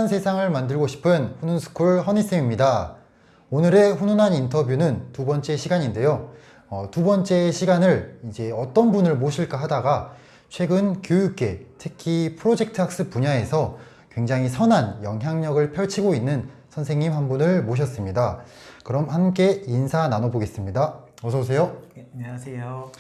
훈훈한 세상을 만들고 싶은 훈훈스쿨 허니쌤입니다. 오늘의 훈훈한 인터뷰는 두 번째 시간인데요. 두 번째 시간을 이제 어떤 분을 모실까 하다가 최근 교육계, 특히 프로젝트 학습 분야에서 굉장히 선한 영향력을 펼치고 있는 선생님 한 분을 모셨습니다. 그럼 함께 인사 나눠보겠습니다. 어서 오세요. 네, 안녕하세요.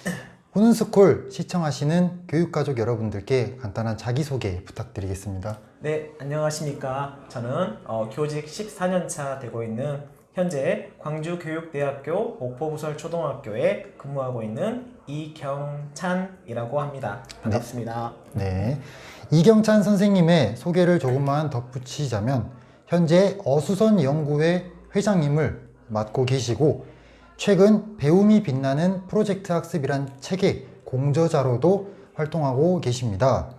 훈훈스쿨 시청하시는 교육가족 여러분들께 간단한 자기소개 부탁드리겠습니다. 네, 안녕하십니까. 저는 교직 14년차 되고 있는 현재 광주교육대학교 목포부설초등학교에 근무하고 있는 이경찬이라고 합니다. 반갑습니다. 네. 이경찬 선생님의 소개를 조금만 덧붙이자면 현재 어수선 연구회 회장님을 맡고 계시고 최근 배움이 빛나는 프로젝트 학습이란 책의 공저자로도 활동하고 계십니다.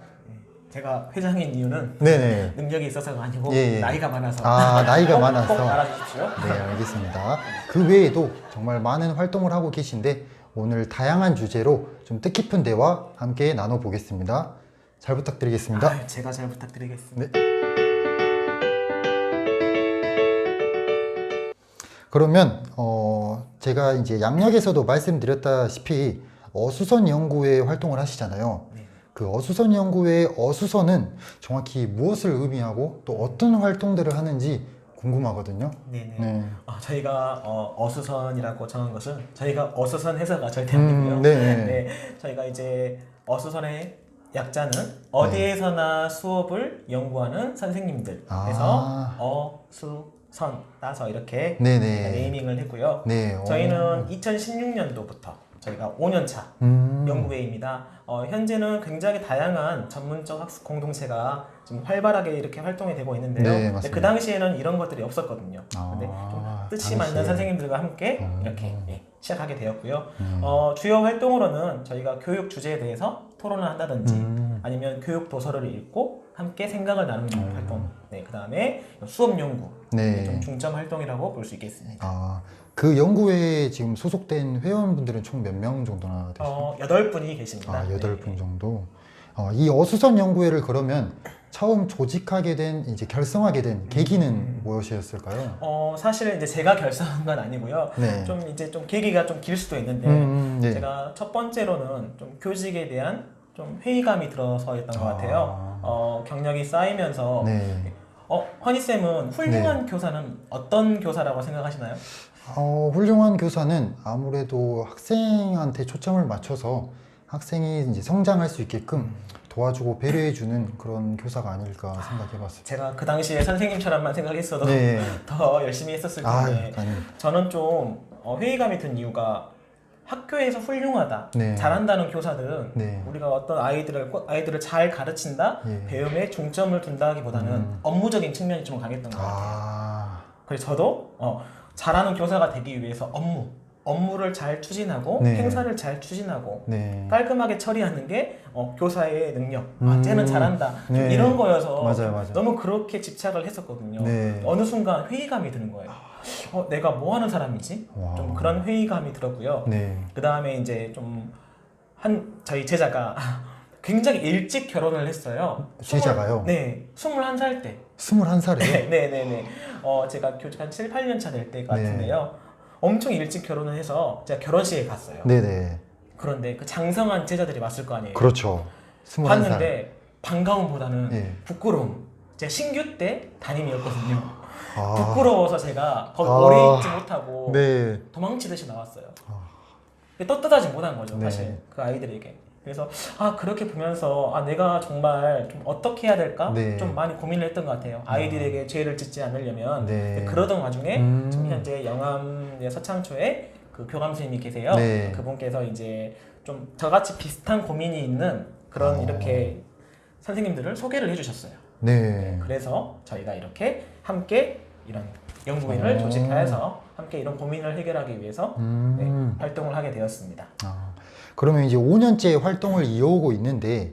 제가 회장인 이유는 네네. 능력이 있어서가 아니고 예. 나이가 많아서. 나이가 많아서. 꼭 알아주십시오. 네, 알겠습니다. 그 외에도 정말 많은 활동을 하고 계신데 오늘 다양한 주제로 좀 뜻깊은 대화 함께 나눠보겠습니다. 잘 부탁드리겠습니다. 제가 잘 부탁드리겠습니다. 네. 그러면 제가 이제 양력에서도 말씀드렸다시피 어수선 연구회 활동을 하시잖아요. 네. 그 어수선 연구회의 어수선은 정확히 무엇을 의미하고 또 어떤 활동들을 하는지 궁금하거든요. 네네. 네. 저희가 어수선이라고 정한 것은 저희가 어수선 해서가 절대 아니고요. 네. 네, 저희가 이제 어수선의 약자는 어디에서나 수업을 연구하는 선생님들. 그래서 어수선 따서 이렇게 네네. 네이밍을 했고요. 네. 저희는 2016년도부터 저희가 5년차 연구회입니다. 현재는 굉장히 다양한 전문적 학습 공동체가 지금 활발하게 이렇게 활동이 되고 있는데요. 네, 근데 맞습니다. 그 당시에는 이런 것들이 없었거든요. 근데 좀 뜻이 맞는 당시에. 선생님들과 함께 이렇게 시작하게 되었고요. 주요 활동으로는 저희가 교육 주제에 대해서 토론을 한다든지 아니면 교육 도서를 읽고 함께 생각을 나누는 활동. 네, 그 다음에 수업 연구. 네. 좀 중점 활동이라고 볼 수 있겠습니다. 그 연구회에 지금 소속된 회원분들은 총 몇 명 정도나 되시나요? 8분이 계십니다. 8분 정도. 이 어수선 연구회를 그러면 처음 조직하게 된, 이제 결성하게 된 계기는 무엇이었을까요? 사실 이제 제가 결성한 건 아니고요. 네. 좀 이제 좀 계기가 좀 길 수도 있는데 네. 제가 첫 번째로는 좀 교직에 대한 좀 회의감이 들어서였던 것 같아요. 경력이 쌓이면서 네. 허니쌤은 훌륭한 교사는 어떤 교사라고 생각하시나요? 훌륭한 교사는 아무래도 학생한테 초점을 맞춰서 학생이 이제 성장할 수 있게끔 도와주고 배려해주는 그런 교사가 아닐까 생각해봤어요. 제가 그 당시에 선생님처럼만 생각했어도 네. 더 열심히 했었을 텐데 아닙니다. 저는 좀 회의감이 든 이유가 학교에서 훌륭하다, 네. 잘한다는 교사들은 네. 우리가 어떤 아이들을 잘 가르친다, 예. 배움에 중점을 둔다기보다는 업무적인 측면이 좀 강했던 것 같아요. 그래서 저도 잘하는 교사가 되기 위해서 업무를 잘 추진하고 네. 행사를 잘 추진하고 네. 깔끔하게 처리하는 게 교사의 능력. 쟤는 잘한다. 좀 네. 이런 거여서 맞아요. 너무 그렇게 집착을 했었거든요. 네. 어느 순간 회의감이 드는 거예요. 내가 뭐 하는 사람이지? 와. 좀 그런 회의감이 들었고요. 네. 그 다음에 이제 저희 제자가 굉장히 일찍 결혼을 했어요. 제자가요? 네. 21살 때. 21살이에요? 네네네. 제가 교직 한 7, 8년 차 될 때 같은데요. 엄청 일찍 결혼을 해서 제가 결혼식에 갔어요. 네네. 그런데 그 장성한 제자들이 왔을 거 아니에요. 그렇죠. 21살. 봤는데 반가움보다는 네. 부끄러움. 제가 신규 때 담임이었거든요. 아. 부끄러워서 제가 거기 오래 있지 못하고 네. 도망치듯이 나왔어요. 떳떳하지 못한 거죠, 사실 네. 그 아이들에게. 그래서 그렇게 보면서 내가 정말 좀 어떻게 해야 될까 네. 좀 많이 고민을 했던 것 같아요. 아이들에게 죄를 짓지 않으려면. 네. 그러던 와중에 지금 현재 영암의 서창초에 그 교감 선생님이 계세요. 네. 그분께서 이제 좀 저같이 비슷한 고민이 있는 그런 이렇게 선생님들을 소개를 해주셨어요. 네. 그래서 저희가 이렇게 함께 이런 연구회를 조직하여서 함께 이런 고민을 해결하기 위해서 활동을 하게 되었습니다. 그러면 이제 5년째 활동을 이어오고 있는데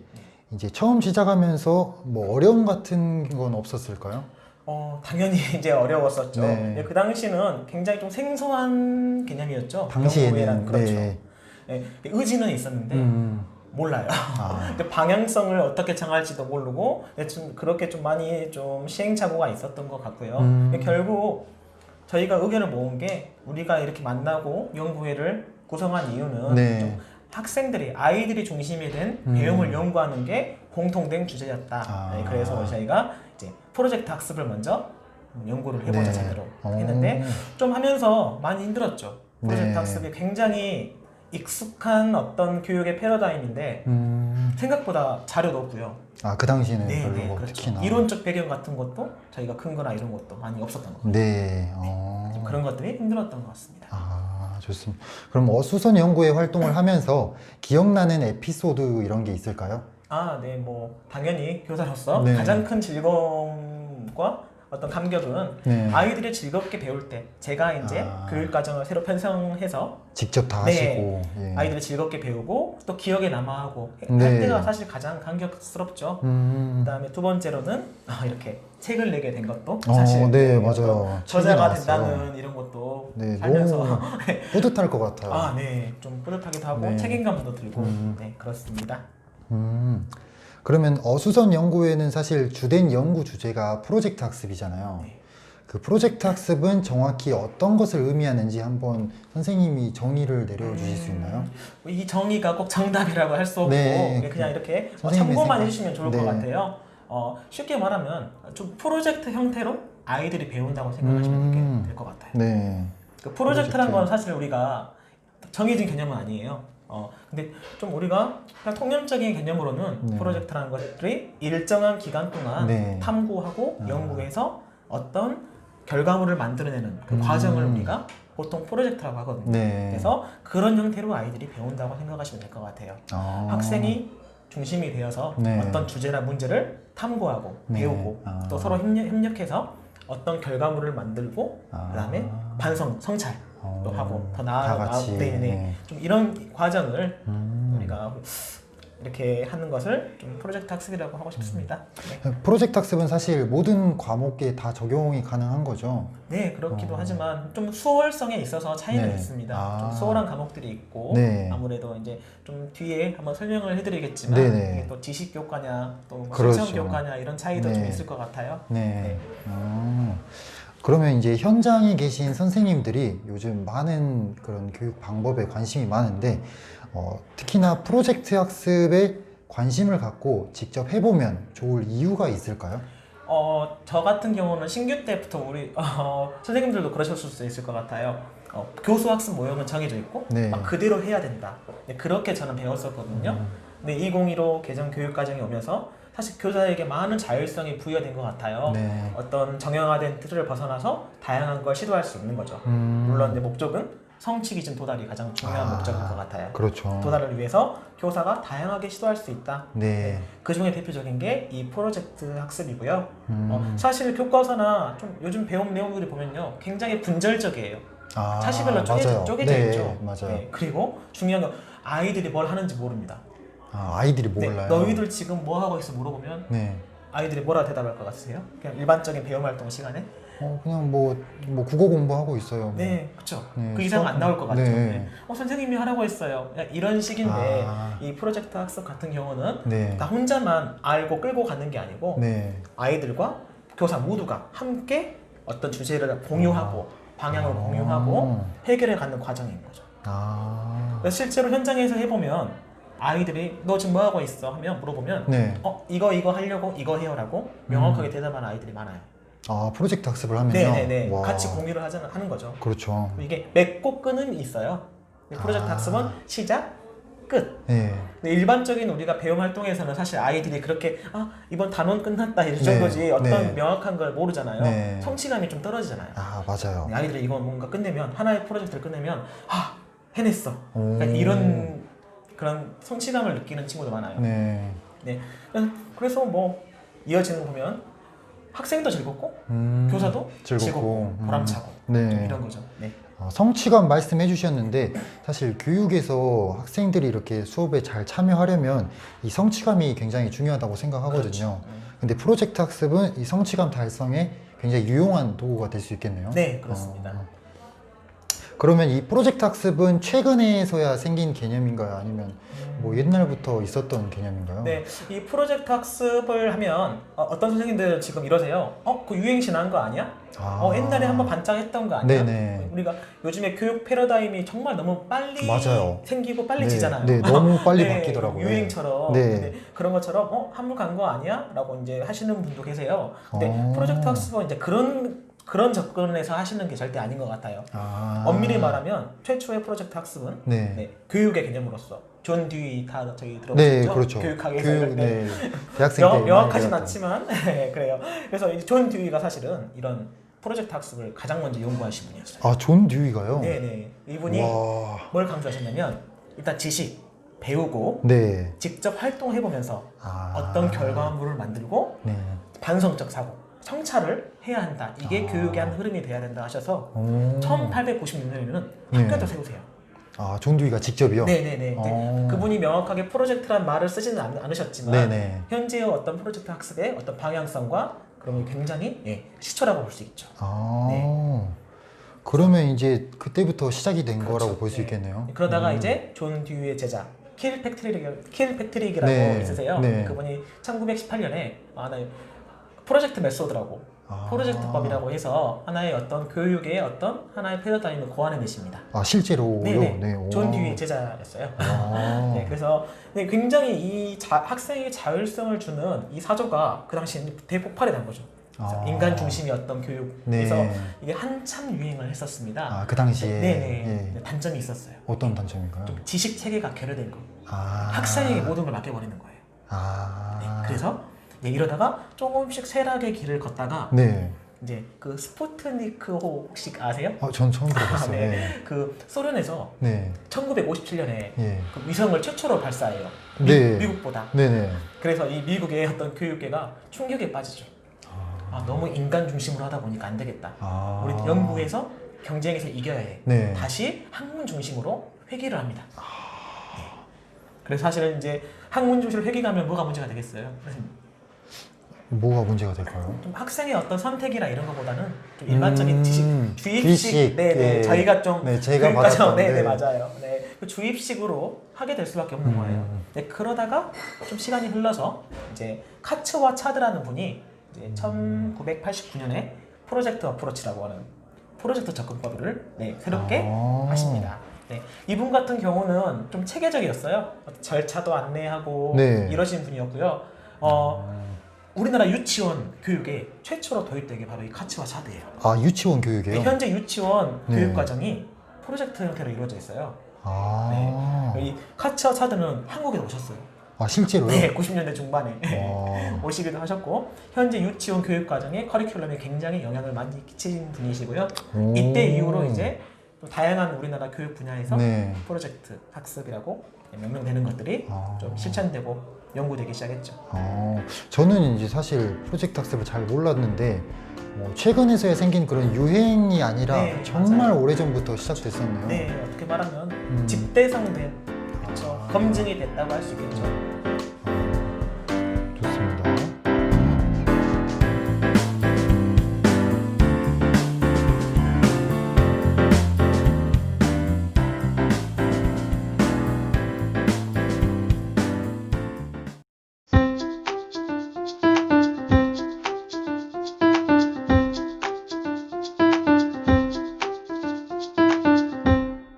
이제 처음 시작하면서 뭐 어려움 같은 건 없었을까요? 당연히 이제 어려웠었죠. 네. 근데 그 당시는 굉장히 좀 생소한 개념이었죠. 당시에는 연구회란, 그렇죠. 네. 네, 의지는 있었는데 몰라요. 아, 근데 방향성을 어떻게 정할지도 모르고 좀 그렇게 좀 많이 좀 시행착오가 있었던 것 같고요. 근데 결국 저희가 의견을 모은 게 우리가 이렇게 만나고 연구회를 구성한 이유는 네. 좀 학생들이 아이들이 중심이 된 배움을 연구하는 게 공통된 주제였다. 아. 네, 그래서 저희가 이제 프로젝트 학습을 먼저 연구를 해보자 네. 제대로 오. 했는데 좀 하면서 많이 힘들었죠. 프로젝트 네. 학습이 굉장히 익숙한 어떤 교육의 패러다임인데 생각보다 자료도 없고요. 아, 그 당시에는 네, 별로 네, 그렇죠. 특히나. 이론적 배경 같은 것도 저희가 큰 거나 이런 것도 많이 없었던 것 같아요. 네. 좀 그런 것들이 힘들었던 것 같습니다. 아, 좋습니다. 그럼 어수선 연구회 활동을 하면서 기억나는 에피소드 이런 게 있을까요? 아, 네, 뭐 당연히 교사로서 네. 가장 큰 즐거움과 어떤 감격은 네. 아이들이 즐겁게 배울 때 제가 이제 아. 교육 과정을 새로 편성해서 직접 다 네. 하시고. 예. 아이들이 즐겁게 배우고 또 기억에 남아하고 네. 할 때가 사실 가장 감격스럽죠. 그다음에 두 번째로는 이렇게 책을 내게 된 것도 사실 네, 맞아요. 저자가 책이 나왔어요. 된다는 이런 것도 네, 살면서 너무 뿌듯할 것 같아요. 아, 네, 좀 뿌듯하기도 하고 네. 책임감도 들고 네, 그렇습니다. 그러면 어수선 연구회는 사실 주된 연구 주제가 프로젝트 학습이잖아요. 네. 그 프로젝트 학습은 정확히 어떤 것을 의미하는지 한번 선생님이 정의를 내려주실 수 있나요? 이 정의가 꼭 정답이라고 할 수 없고 네. 그냥 이렇게 선생님의 참고만 생각. 해주시면 좋을 네. 것 같아요. 쉽게 말하면 좀 프로젝트 형태로 아이들이 배운다고 생각하시면 될 것 같아요. 네. 그 프로젝트란 프로젝트. 건 사실 우리가 정해진 개념은 아니에요. 근데 좀 우리가 그냥 통념적인 개념으로는 네. 프로젝트라는 것들이 일정한 기간 동안 네. 탐구하고 연구해서 어떤 결과물을 만들어내는 그 과정을 우리가 보통 프로젝트라고 하거든요. 네. 그래서 그런 형태로 아이들이 배운다고 생각하시면 될 것 같아요. 아. 학생이 중심이 되어서 네. 어떤 주제나 문제를 탐구하고 네. 배우고 아. 또 서로 협력해서 어떤 결과물을 만들고 그다음에 반성, 성찰 또 하고 더 다 같이. 네네. 네. 좀 이런 과정을 우리가 이렇게 하는 것을 좀 프로젝트 학습이라고 하고 싶습니다. 네. 프로젝트 학습은 사실 모든 과목에 다 적용이 가능한 거죠. 네, 그렇기도 하지만 좀 수월성에 있어서 차이는 네. 있습니다. 아. 좀 수월한 과목들이 있고 네. 아무래도 이제 좀 뒤에 한번 설명을 해드리겠지만 네네. 이게 또 지식 교과냐 또뭐 그렇죠. 실천 교과냐 이런 차이도 네. 좀 있을 것 같아요. 네. 그러면 이제 현장에 계신 선생님들이 요즘 많은 그런 교육 방법에 관심이 많은데 특히나 프로젝트 학습에 관심을 갖고 직접 해보면 좋을 이유가 있을까요? 저 같은 경우는 신규 때부터 우리 선생님들도 그러셨을 수 있을 것 같아요. 교수 학습 모형은 정해져 있고 네. 그대로 해야 된다. 네, 그렇게 저는 배웠었거든요. 근데 2015 개정 교육 과정이 오면서 사실 교사에게 많은 자율성이 부여된 것 같아요. 네. 어떤 정형화된 틀을 벗어나서 다양한 걸 시도할 수 있는 거죠. 물론 내 목적은 성취 기준 도달이 가장 중요한 목적인 것 같아요. 그렇죠. 도달을 위해서 교사가 다양하게 시도할 수 있다. 네. 그 중에 대표적인 게 이 프로젝트 학습이고요. 사실 교과서나 좀 요즘 배운 내용들이 보면요, 굉장히 분절적이에요. 차시별로 맞아요. 쪼개져 네, 있죠. 맞아요. 네, 그리고 중요한 건 아이들이 뭘 하는지 모릅니다. 아이들이 네, 몰라요. 너희들 지금 뭐 하고 있어 물어보면 네. 아이들이 뭐라 대답할 것 같으세요? 그냥 일반적인 배움 활동 시간에? 그냥 뭐 국어 공부하고 있어요. 뭐. 네, 그렇죠. 네, 그 이상 안 나올 것 같죠. 네. 네. 선생님이 하라고 했어요. 그냥 이런 식인데 아. 이 프로젝트 학습 같은 경우는 네. 나 혼자만 알고 끌고 가는 게 아니고 네. 아이들과 교사 모두가 함께 어떤 주제를 공유하고 방향을 공유하고 해결해 가는 과정인 거죠. 그래서 실제로 현장에서 해보면 아이들이 너 지금 뭐 하고 있어? 하면 물어보면 네. 이거 하려고 이거 해요라고 명확하게 대답하는 아이들이 많아요. 프로젝트 학습을 하면요. 네네네. 와. 같이 공유를 하는 거죠. 그렇죠. 이게 맺고 끄는 있어요. 프로젝트 학습은 시작, 끝. 네. 근데 일반적인 우리가 배움 활동에서는 사실 아이들이 그렇게 이번 단원 끝났다 이 네, 정도지 어떤 네. 명확한 걸 모르잖아요. 네. 성취감이 좀 떨어지잖아요. 맞아요. 아이들이 이거 뭔가 끝내면 하나의 프로젝트를 끝내면 해냈어. 오. 약간 이런 그런 성취감을 느끼는 친구도 많아요. 네. 네. 그래서 뭐 이어지는 거 보면 학생도 즐겁고 교사도 즐겁고 보람차고 네. 좀 이런 거죠. 네. 성취감 말씀해 주셨는데 사실 교육에서 학생들이 이렇게 수업에 잘 참여하려면 이 성취감이 굉장히 중요하다고 생각하거든요. 그렇죠. 근데 프로젝트 학습은 이 성취감 달성에 굉장히 유용한 도구가 될 수 있겠네요. 네, 그렇습니다. 그러면 이 프로젝트 학습은 최근에서야 생긴 개념인가요? 아니면 뭐 옛날부터 있었던 개념인가요? 네, 이 프로젝트 학습을 하면 어떤 선생님들 지금 이러세요. 그 유행 지난 거 아니야? 옛날에 한번 반짝했던 거 아니야? 네네. 우리가 요즘에 교육 패러다임이 정말 너무 빨리 맞아요. 생기고 빨리 네, 지잖아요. 네, 너무 빨리 네, 바뀌더라고요. 유행처럼. 네. 근데 그런 것처럼 한물 간 거 아니야? 라고 이제 하시는 분도 계세요. 근데 어. 프로젝트 학습은 이제 그런 접근에서 하시는 게 절대 아닌 것 같아요. 아. 엄밀히 말하면 최초의 프로젝트 학습은 네. 교육의 개념으로서 존 듀이 다 저희 들어보셨죠? 네, 그렇죠. 교육학에서 교육, 네. 대학생 때 많이 명확하진 배웠던. 않지만 네, 그래요. 그래서 이 존 듀이가 사실은 이런 프로젝트 학습을 가장 먼저 연구하신 분이었어요. 아, 존 듀이가요? 네네. 이분이 와. 뭘 강조하셨냐면 일단 지식 배우고 네. 직접 활동해보면서 아. 어떤 결과물을 만들고 네. 반성적 사고, 성찰을 해야 한다. 이게 아. 교육의 한 흐름이 돼야 된다 하셔서 오. 1896년에는 네. 학교도 세우세요. 아, 존 듀이가 직접이요? 네네네. 어. 그분이 명확하게 프로젝트란 말을 쓰지는 않으셨지만 네네. 현재의 어떤 프로젝트 학습의 어떤 방향성과 그런 게 굉장히 시초라고 볼 수 있죠. 아. 네. 그러면 이제 그때부터 시작이 된 그렇죠. 거라고 볼 수 네. 있겠네요. 그러다가 이제 존 듀이의 제자 킬 패트릭이라고 네. 있으세요. 네. 그분이 1918년에 하나의 프로젝트 메소드라고 프로젝트법이라고 해서 하나의 어떤 교육의 어떤 하나의 패러다임을 고안해내십니다. 아, 실제로요? 네네. 네. 존 와. 듀이의 제자였어요. 아. 네, 그래서 굉장히 이 학생의 자율성을 주는 이 사조가 그 당시에 대폭발이 난 거죠. 그래서 아. 인간 중심의 어떤 교육. 네. 그래서 이게 한참 유행을 했었습니다. 아, 그 당시에. 네네. 예. 단점이 있었어요. 어떤 단점인가요? 좀 지식 체계가 결여된 거. 아. 학생에게 모든 걸 맡겨버리는 거예요. 아. 네, 그래서 이러다가 조금씩 쇠락의 길을 걷다가 네. 이제 그 스푸트니크호 혹시 아세요? 전 처음 들어봤어요. 네. 네. 그 소련에서 네. 1957년에 예. 그 위성을 최초로 발사해요. 네. 미국보다. 네네. 그래서 이 미국의 어떤 교육계가 충격에 빠지죠. 너무 인간 중심으로 하다 보니까 안 되겠다. 아. 우리 연구에서 경쟁에서 이겨야 해. 네. 다시 학문 중심으로 회귀를 합니다. 네. 그래서 사실은 이제 학문 중심으로 회귀가면 뭐가 문제가 되겠어요? 뭐가 문제가 될까요? 좀 학생의 어떤 선택이나 이런 것보다는 좀 일반적인 지식, 주입식, 주입식. 네네, 예. 저희가 좀 네, 제가 교육과정, 받았던, 네네 네. 맞아요. 네, 그 주입식으로 하게 될 수밖에 없는 거예요. 네, 그러다가 좀 시간이 흘러서 이제 카츠와 차드라는 분이 이제 1989년에 프로젝트 어프로치라고 하는 프로젝트 접근법을 새롭게 아. 하십니다. 네, 이분 같은 경우는 좀 체계적이었어요. 절차도 안내하고 네. 이러신 분이었고요. 우리나라 유치원 교육에 최초로 도입된 게 바로 이 카츠와 차드예요. 아, 유치원 교육이요? 현재 유치원 네. 교육 과정이 프로젝트 형태로 이루어져 있어요. 아. 이 카츠와 차드는 한국에 오셨어요. 아, 실제로요? 네, 90년대 중반에 와. 오시기도 하셨고 현재 유치원 교육 과정에 커리큘럼에 굉장히 영향을 많이 끼친 분이시고요. 오. 이때 이후로 이제 또 다양한 우리나라 교육 분야에서 네. 프로젝트 학습이라고 명명되는 것들이 아. 좀 실천되고 연구되기 시작했죠. 저는 이제 사실 프로젝트 학습을 잘 몰랐는데 최근에서야 생긴 그런 유행이 아니라 네, 정말 맞아요. 오래전부터 시작됐었네요. 네, 어떻게 말하면 집대성된 그렇죠. 검증이 됐다고 할 수 있겠죠.